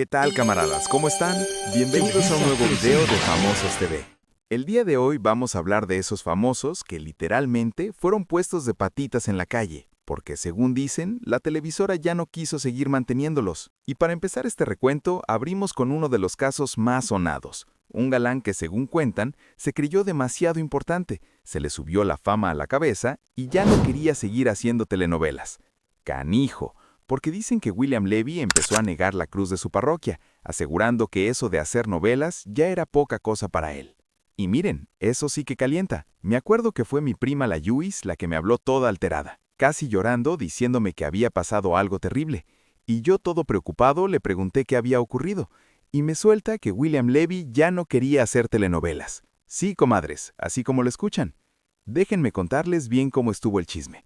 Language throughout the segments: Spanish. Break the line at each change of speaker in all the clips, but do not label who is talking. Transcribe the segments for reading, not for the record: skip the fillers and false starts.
¿Qué tal, camaradas? ¿Cómo están? Bienvenidos a un nuevo video de Famosos TV. El día de hoy vamos a hablar de esos famosos que literalmente fueron puestos de patitas en la calle, porque según dicen, la televisora ya no quiso seguir manteniéndolos. Y para empezar este recuento, abrimos con uno de los casos más sonados. Un galán que, según cuentan, se creyó demasiado importante, se le subió la fama a la cabeza y ya no quería seguir haciendo telenovelas. Canijo, porque dicen que William Levy empezó a negar la cruz de su parroquia, asegurando que eso de hacer novelas ya era poca cosa para él. Y miren, eso sí que calienta. Me acuerdo que fue mi prima la Yuis la que me habló toda alterada, casi llorando, diciéndome que había pasado algo terrible. Y yo todo preocupado le pregunté qué había ocurrido, y me suelta que William Levy ya no quería hacer telenovelas. Sí, comadres, así como lo escuchan. Déjenme contarles bien cómo estuvo el chisme.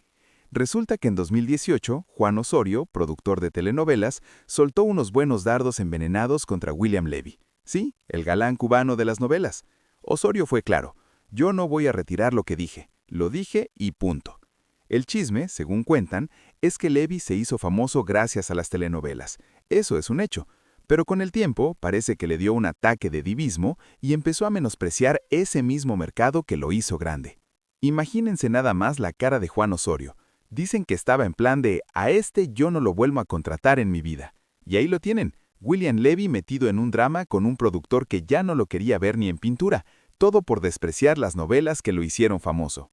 Resulta que en 2018, Juan Osorio, productor de telenovelas, soltó unos buenos dardos envenenados contra William Levy. Sí, el galán cubano de las novelas. Osorio fue claro: yo no voy a retirar lo que dije, lo dije y punto. El chisme, según cuentan, es que Levy se hizo famoso gracias a las telenovelas. Eso es un hecho. Pero con el tiempo parece que le dio un ataque de divismo y empezó a menospreciar ese mismo mercado que lo hizo grande. Imagínense nada más la cara de Juan Osorio. Dicen que estaba en plan de, a este yo no lo vuelvo a contratar en mi vida. Y ahí lo tienen, William Levy metido en un drama con un productor que ya no lo quería ver ni en pintura, todo por despreciar las novelas que lo hicieron famoso.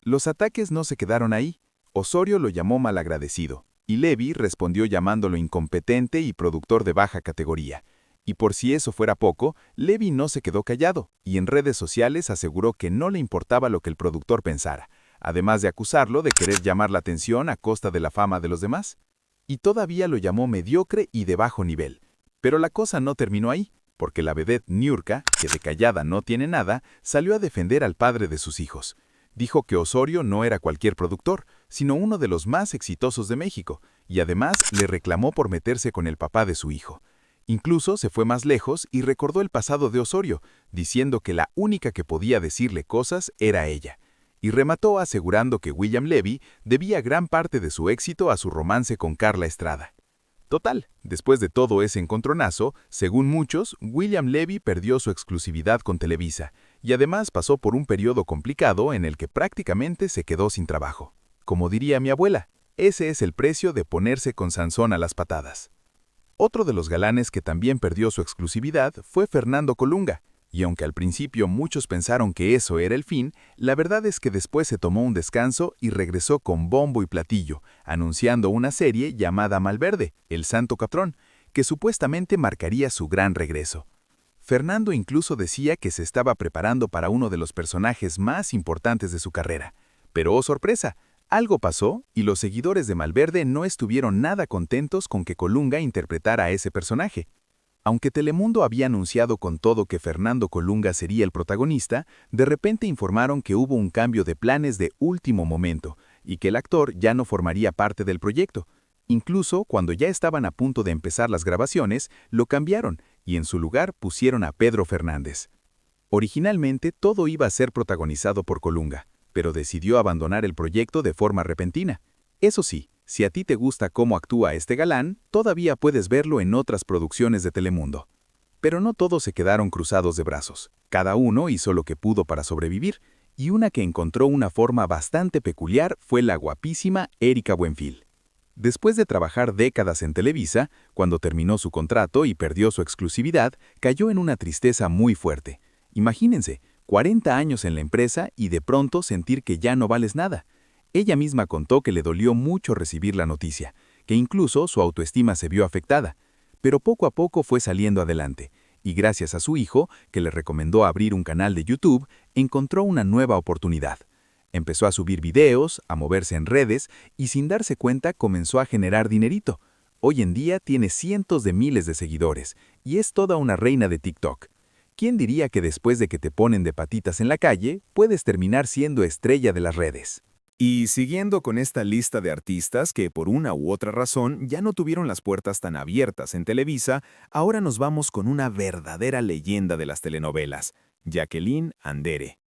Los ataques no se quedaron ahí. Osorio lo llamó malagradecido, y Levy respondió llamándolo incompetente y productor de baja categoría. Y por si eso fuera poco, Levy no se quedó callado, y en redes sociales aseguró que no le importaba lo que el productor pensara, además de acusarlo de querer llamar la atención a costa de la fama de los demás. Y todavía lo llamó mediocre y de bajo nivel. Pero la cosa no terminó ahí, porque la vedette Niurka, que de callada no tiene nada, salió a defender al padre de sus hijos. Dijo que Osorio no era cualquier productor, sino uno de los más exitosos de México, y además le reclamó por meterse con el papá de su hijo. Incluso se fue más lejos y recordó el pasado de Osorio, diciendo que la única que podía decirle cosas era ella. Y remató asegurando que William Levy debía gran parte de su éxito a su romance con Carla Estrada. Total, después de todo ese encontronazo, según muchos, William Levy perdió su exclusividad con Televisa, y además pasó por un periodo complicado en el que prácticamente se quedó sin trabajo. Como diría mi abuela, ese es el precio de ponerse con Sansón a las patadas. Otro de los galanes que también perdió su exclusividad fue Fernando Colunga, y aunque al principio muchos pensaron que eso era el fin, la verdad es que después se tomó un descanso y regresó con bombo y platillo, anunciando una serie llamada Malverde, el Santo Patrón, que supuestamente marcaría su gran regreso. Fernando incluso decía que se estaba preparando para uno de los personajes más importantes de su carrera. Pero ¡oh sorpresa! Algo pasó y los seguidores de Malverde no estuvieron nada contentos con que Colunga interpretara a ese personaje. Aunque Telemundo había anunciado con todo que Fernando Colunga sería el protagonista, de repente informaron que hubo un cambio de planes de último momento y que el actor ya no formaría parte del proyecto. Incluso cuando ya estaban a punto de empezar las grabaciones, lo cambiaron y en su lugar pusieron a Pedro Fernández. Originalmente todo iba a ser protagonizado por Colunga, pero decidió abandonar el proyecto de forma repentina. Eso sí, si a ti te gusta cómo actúa este galán, todavía puedes verlo en otras producciones de Telemundo. Pero no todos se quedaron cruzados de brazos. Cada uno hizo lo que pudo para sobrevivir, y una que encontró una forma bastante peculiar fue la guapísima Erika Buenfil. Después de trabajar décadas en Televisa, cuando terminó su contrato y perdió su exclusividad, cayó en una tristeza muy fuerte. Imagínense, 40 años en la empresa y de pronto sentir que ya no vales nada. Ella misma contó que le dolió mucho recibir la noticia, que incluso su autoestima se vio afectada, pero poco a poco fue saliendo adelante, y gracias a su hijo, que le recomendó abrir un canal de YouTube, encontró una nueva oportunidad. Empezó a subir videos, a moverse en redes, y sin darse cuenta comenzó a generar dinerito. Hoy en día tiene cientos de miles de seguidores, y es toda una reina de TikTok. ¿Quién diría que después de que te ponen de patitas en la calle, puedes terminar siendo estrella de las redes?
Y siguiendo con esta lista de artistas que por una u otra razón ya no tuvieron las puertas tan abiertas en Televisa, ahora nos vamos con una verdadera leyenda de las telenovelas, Jacqueline Andere.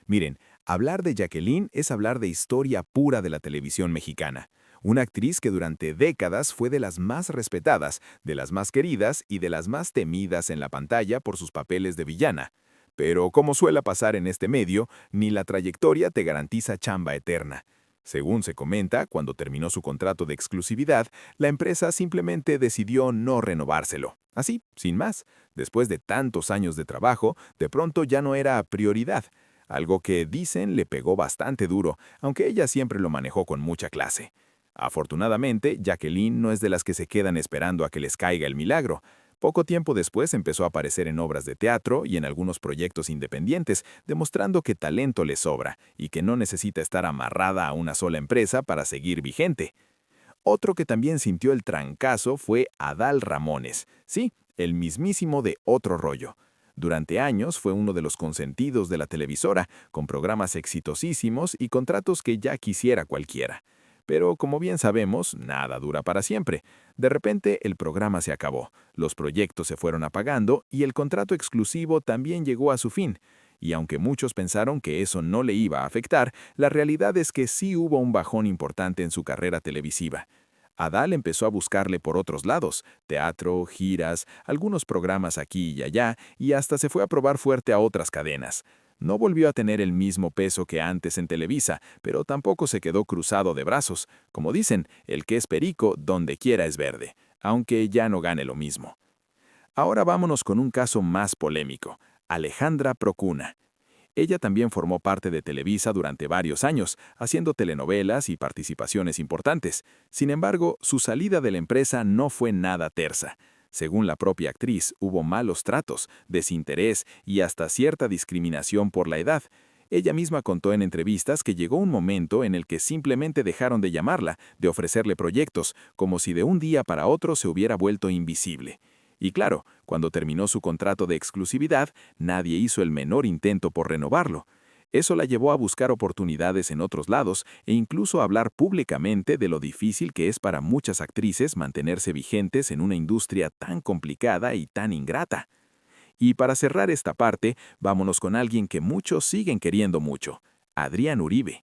Miren, hablar de Jacqueline es hablar de historia pura de la televisión mexicana. una actriz que durante décadas fue de las más respetadas, de las más queridas y de las más temidas en la pantalla por sus papeles de villana. Pero como suele pasar en este medio, ni la trayectoria te garantiza chamba eterna. Según se comenta, cuando terminó su contrato de exclusividad, la empresa simplemente decidió no renovárselo. Así, sin más, después de tantos años de trabajo, de pronto ya no era prioridad. Algo que, dicen, le pegó bastante duro, aunque ella siempre lo manejó con mucha clase. Afortunadamente, Jacqueline no es de las que se quedan esperando a que les caiga el milagro. Poco tiempo después empezó a aparecer en obras de teatro y en algunos proyectos independientes, demostrando que talento le sobra y que no necesita estar amarrada a una sola empresa para seguir vigente. Otro que también sintió el trancazo fue Adal Ramones. Sí, el mismísimo de Otro Rollo. Durante años fue uno de los consentidos de la televisora, con programas exitosísimos y contratos que ya quisiera cualquiera. Pero como bien sabemos, nada dura para siempre. De repente el programa se acabó, los proyectos se fueron apagando y el contrato exclusivo también llegó a su fin. Y aunque muchos pensaron que eso no le iba a afectar, la realidad es que sí hubo un bajón importante en su carrera televisiva. Adal empezó a buscarle por otros lados, teatro, giras, algunos programas aquí y allá, y hasta se fue a probar fuerte a otras cadenas. No volvió a tener el mismo peso que antes en Televisa, pero tampoco se quedó cruzado de brazos. Como dicen, el que es perico, donde quiera es verde, aunque ya no gane lo mismo. Ahora vámonos con un caso más polémico, Alejandra Procuna. Ella también formó parte de Televisa durante varios años, haciendo telenovelas y participaciones importantes. Sin embargo, su salida de la empresa no fue nada tersa. Según la propia actriz, hubo malos tratos, desinterés y hasta cierta discriminación por la edad. Ella misma contó en entrevistas que llegó un momento en el que simplemente dejaron de llamarla, de ofrecerle proyectos, como si de un día para otro se hubiera vuelto invisible. Y claro, cuando terminó su contrato de exclusividad, nadie hizo el menor intento por renovarlo. Eso la llevó a buscar oportunidades en otros lados e incluso a hablar públicamente de lo difícil que es para muchas actrices mantenerse vigentes en una industria tan complicada y tan ingrata. Y para cerrar esta parte, vámonos con alguien que muchos siguen queriendo mucho, Adrián Uribe.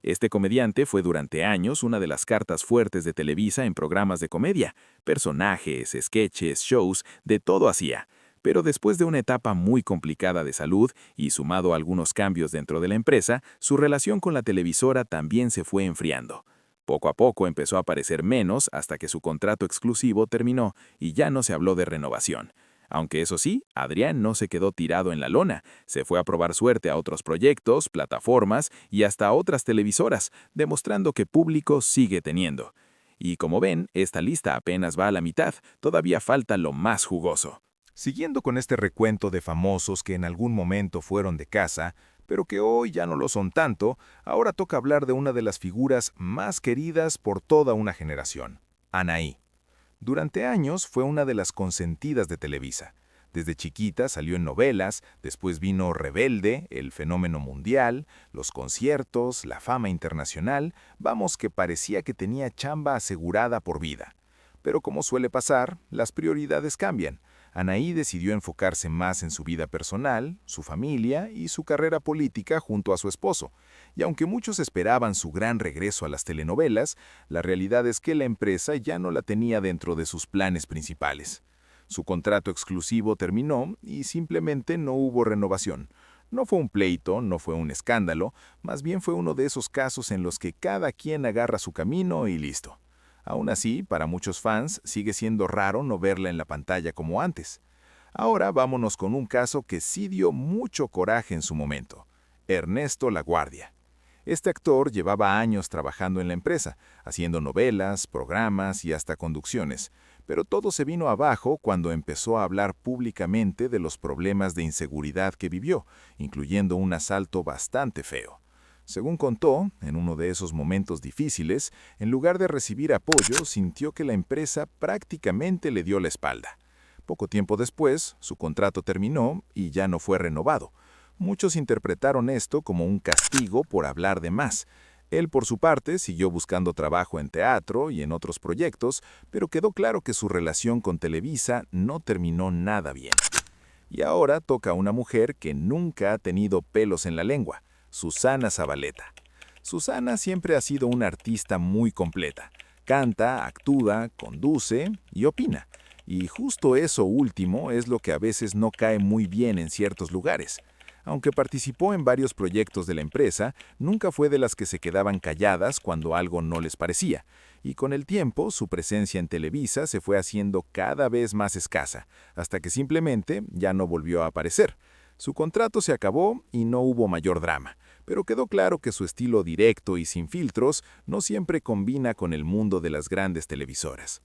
Este comediante fue durante años una de las cartas fuertes de Televisa en programas de comedia, personajes, sketches, shows, de todo hacía. Pero después de una etapa muy complicada de salud y sumado a algunos cambios dentro de la empresa, su relación con la televisora también se fue enfriando. Poco a poco empezó a aparecer menos hasta que su contrato exclusivo terminó y ya no se habló de renovación. Aunque eso sí, Adrián no se quedó tirado en la lona, se fue a probar suerte a otros proyectos, plataformas y hasta a otras televisoras, demostrando que público sigue teniendo. Y como ven, esta lista apenas va a la mitad, todavía falta lo más jugoso.
Siguiendo con este recuento de famosos que en algún momento fueron de casa, pero que hoy ya no lo son tanto, ahora toca hablar de una de las figuras más queridas por toda una generación, Anaí. Durante años fue una de las consentidas de Televisa. Desde chiquita salió en novelas, después vino Rebelde, El Fenómeno Mundial, los conciertos, la fama internacional, vamos que parecía que tenía chamba asegurada por vida. Pero como suele pasar, las prioridades cambian. Anaí decidió enfocarse más en su vida personal, su familia y su carrera política junto a su esposo. Y aunque muchos esperaban su gran regreso a las telenovelas, la realidad es que la empresa ya no la tenía dentro de sus planes principales. Su contrato exclusivo terminó y simplemente no hubo renovación. No fue un pleito, no fue un escándalo, más bien fue uno de esos casos en los que cada quien agarra su camino y listo. Aún así, para muchos fans sigue siendo raro no verla en la pantalla como antes. Ahora vámonos con un caso que sí dio mucho coraje en su momento. Ernesto Laguardia. Este actor llevaba años trabajando en la empresa, haciendo novelas, programas y hasta conducciones, pero todo se vino abajo cuando empezó a hablar públicamente de los problemas de inseguridad que vivió, incluyendo un asalto bastante feo. Según contó, en uno de esos momentos difíciles, en lugar de recibir apoyo, sintió que la empresa prácticamente le dio la espalda. Poco tiempo después, su contrato terminó y ya no fue renovado. Muchos interpretaron esto como un castigo por hablar de más. Él, por su parte, siguió buscando trabajo en teatro y en otros proyectos, pero quedó claro que su relación con Televisa no terminó nada bien. Y ahora toca a una mujer que nunca ha tenido pelos en la lengua, Susana Zabaleta.
Susana siempre ha sido una artista muy completa. Canta, actúa, conduce y opina. Y justo eso último es lo que a veces no cae muy bien en ciertos lugares. Aunque participó en varios proyectos de la empresa, nunca fue de las que se quedaban calladas cuando algo no les parecía. Y con el tiempo, su presencia en Televisa se fue haciendo cada vez más escasa, hasta que simplemente ya no volvió a aparecer. Su contrato se acabó y no hubo mayor drama, pero quedó claro que su estilo directo y sin filtros no siempre combina con el mundo de las grandes televisoras.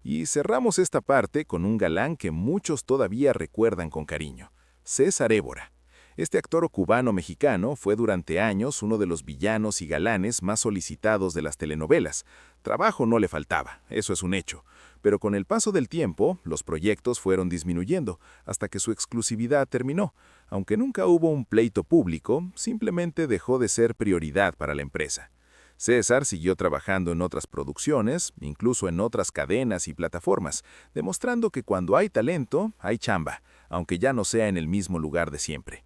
Y cerramos esta parte con un galán que muchos todavía recuerdan con cariño, César Évora. Este actor cubano-mexicano fue durante años uno de los villanos y galanes más solicitados de las telenovelas. Trabajo no le faltaba, eso es un hecho, pero con el paso del tiempo, los proyectos fueron disminuyendo, hasta que su exclusividad terminó. Aunque nunca hubo un pleito público, simplemente dejó de ser prioridad para la empresa. César siguió trabajando en otras producciones, incluso en otras cadenas y plataformas, demostrando que cuando hay talento, hay chamba, aunque ya no sea en el mismo lugar de siempre.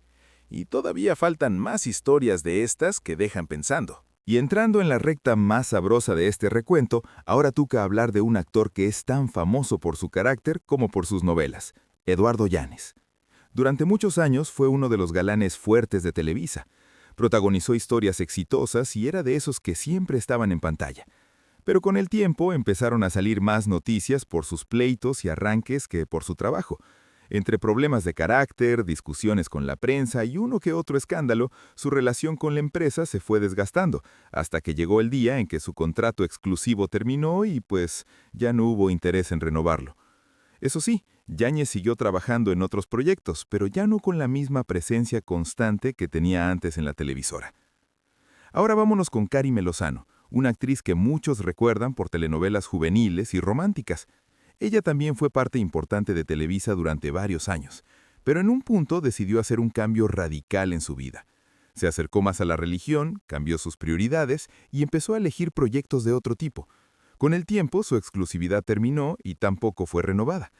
Y todavía faltan más historias de estas que dejan pensando.
Y entrando en la recta más sabrosa de este recuento, ahora toca hablar de un actor que es tan famoso por su carácter como por sus novelas, Eduardo Llanes. Durante muchos años fue uno de los galanes fuertes de Televisa. Protagonizó historias exitosas y era de esos que siempre estaban en pantalla. Pero con el tiempo empezaron a salir más noticias por sus pleitos y arranques que por su trabajo. Entre problemas de carácter, discusiones con la prensa y uno que otro escándalo, su relación con la empresa se fue desgastando, hasta que llegó el día en que su contrato exclusivo terminó y pues ya no hubo interés en renovarlo. Eso sí, Yáñez siguió trabajando en otros proyectos, pero ya no con la misma presencia constante que tenía antes en la televisora. Ahora vámonos con Karime Lozano, una actriz que muchos recuerdan por telenovelas juveniles y románticas. Ella también fue parte importante de Televisa durante varios años, pero en un punto decidió hacer un cambio radical en su vida. Se acercó más a la religión, cambió sus prioridades y empezó a elegir proyectos de otro tipo. Con el tiempo, su exclusividad terminó y tampoco fue renovada.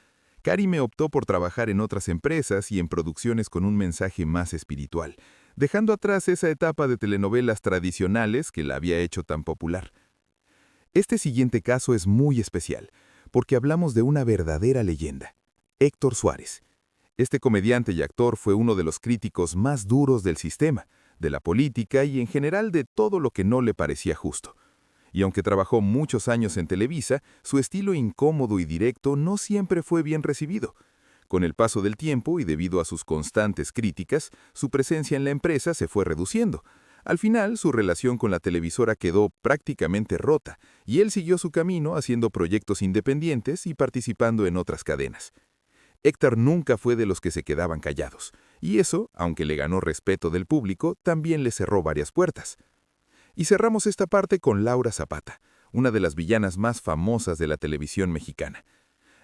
Karime optó por trabajar en otras empresas y en producciones con un mensaje más espiritual, dejando atrás esa etapa de telenovelas tradicionales que la había hecho tan popular. Este siguiente caso es muy especial, porque hablamos de una verdadera leyenda, Héctor Suárez. Este comediante y actor fue uno de los críticos más duros del sistema, de la política y en general de todo lo que no le parecía justo. Y aunque trabajó muchos años en Televisa, su estilo incómodo y directo no siempre fue bien recibido. Con el paso del tiempo y debido a sus constantes críticas, su presencia en la empresa se fue reduciendo. Al final, su relación con la televisora quedó prácticamente rota, y él siguió su camino haciendo proyectos independientes y participando en otras cadenas. Héctor nunca fue de los que se quedaban callados, y eso, aunque le ganó respeto del público, también le cerró varias puertas. Y cerramos esta parte con Laura Zapata, una de las villanas más famosas de la televisión mexicana.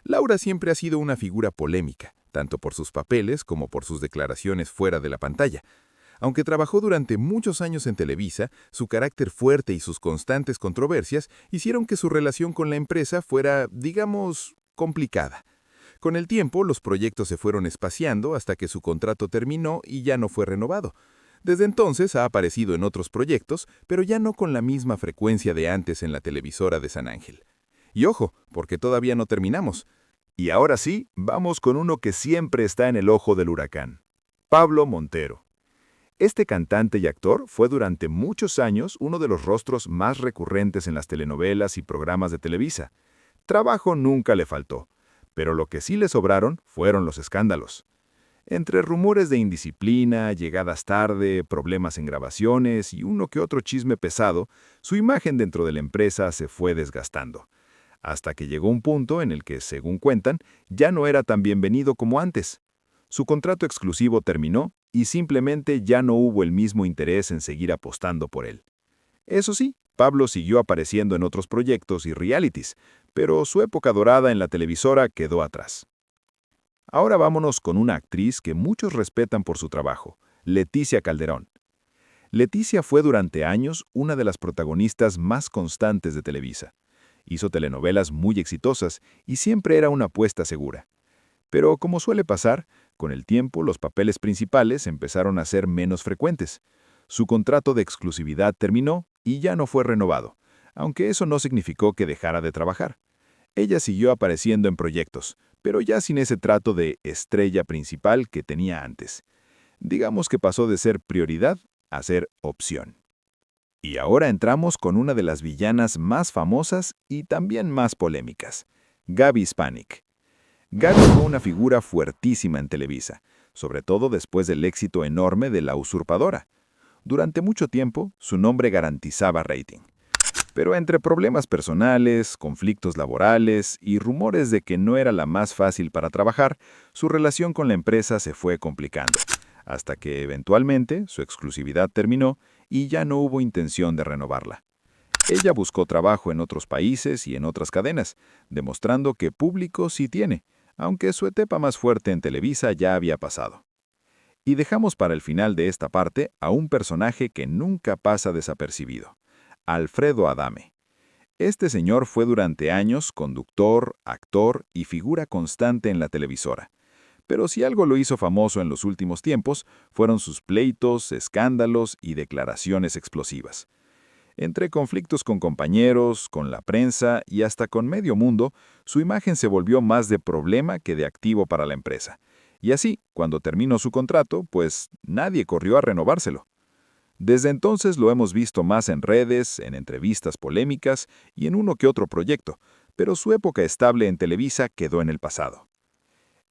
Laura siempre ha sido una figura polémica, tanto por sus papeles como por sus declaraciones fuera de la pantalla. Aunque trabajó durante muchos años en Televisa, su carácter fuerte y sus constantes controversias hicieron que su relación con la empresa fuera, digamos, complicada. Con el tiempo, los proyectos se fueron espaciando hasta que su contrato terminó y ya no fue renovado. Desde entonces ha aparecido en otros proyectos, pero ya no con la misma frecuencia de antes en la televisora de San Ángel. Y ojo, porque todavía no terminamos.
Y ahora sí, vamos con uno que siempre está en el ojo del huracán, Pablo Montero. Este cantante y actor fue durante muchos años uno de los rostros más recurrentes en las telenovelas y programas de Televisa. Trabajo nunca le faltó, pero lo que sí le sobraron fueron los escándalos. Entre rumores de indisciplina, llegadas tarde, problemas en grabaciones y uno que otro chisme pesado, su imagen dentro de la empresa se fue desgastando. Hasta que llegó un punto en el que, según cuentan, ya no era tan bienvenido como antes. Su contrato exclusivo terminó y simplemente ya no hubo el mismo interés en seguir apostando por él. Eso sí, Pablo siguió apareciendo en otros proyectos y realities, pero su época dorada en la televisora quedó atrás. Ahora vámonos con una actriz que muchos respetan por su trabajo, Leticia Calderón. Leticia fue durante años una de las protagonistas más constantes de Televisa. Hizo telenovelas muy exitosas y siempre era una apuesta segura. Pero como suele pasar, con el tiempo los papeles principales empezaron a ser menos frecuentes.
Su contrato de exclusividad terminó y ya no fue renovado, aunque eso no significó que dejara de trabajar. Ella siguió apareciendo en proyectos, pero ya sin ese trato de estrella principal que tenía antes. Digamos que pasó de ser prioridad a ser opción. Y ahora entramos con una de las villanas más famosas y también más polémicas, Gaby Spanik. Gaby fue una figura fuertísima en Televisa, sobre todo después del éxito enorme de La Usurpadora. Durante mucho tiempo, su nombre garantizaba rating. Pero entre problemas personales, conflictos laborales y rumores de que no era la más fácil para trabajar, su relación con la empresa se fue complicando, hasta que eventualmente su exclusividad terminó y ya no hubo intención de renovarla. Ella buscó trabajo en otros países y en otras cadenas, demostrando que público sí tiene, aunque su etapa más fuerte en Televisa ya había pasado. Y dejamos para el final de esta parte a un personaje que nunca pasa desapercibido, Alfredo Adame. Este señor fue durante años conductor, actor y figura constante en la televisora. Pero si algo lo hizo famoso en los últimos tiempos, fueron sus pleitos, escándalos y declaraciones explosivas. Entre conflictos con compañeros, con la prensa y hasta con medio mundo, su imagen se volvió más de problema que de activo para la empresa. Y así, cuando terminó su contrato, pues nadie corrió a renovárselo. Desde entonces lo hemos visto más en redes, en entrevistas polémicas y en uno que otro proyecto, pero su época estable en Televisa quedó en el pasado.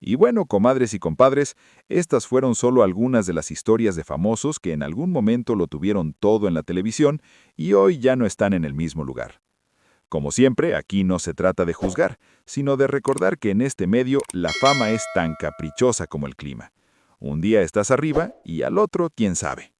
Y bueno, comadres y compadres, estas fueron solo algunas de las historias de famosos que en algún momento lo tuvieron todo en la televisión y hoy ya no están en el mismo lugar. Como siempre, aquí no se trata de juzgar, sino de recordar que en este medio la fama es tan caprichosa como el clima. Un día estás arriba y al otro, quién sabe.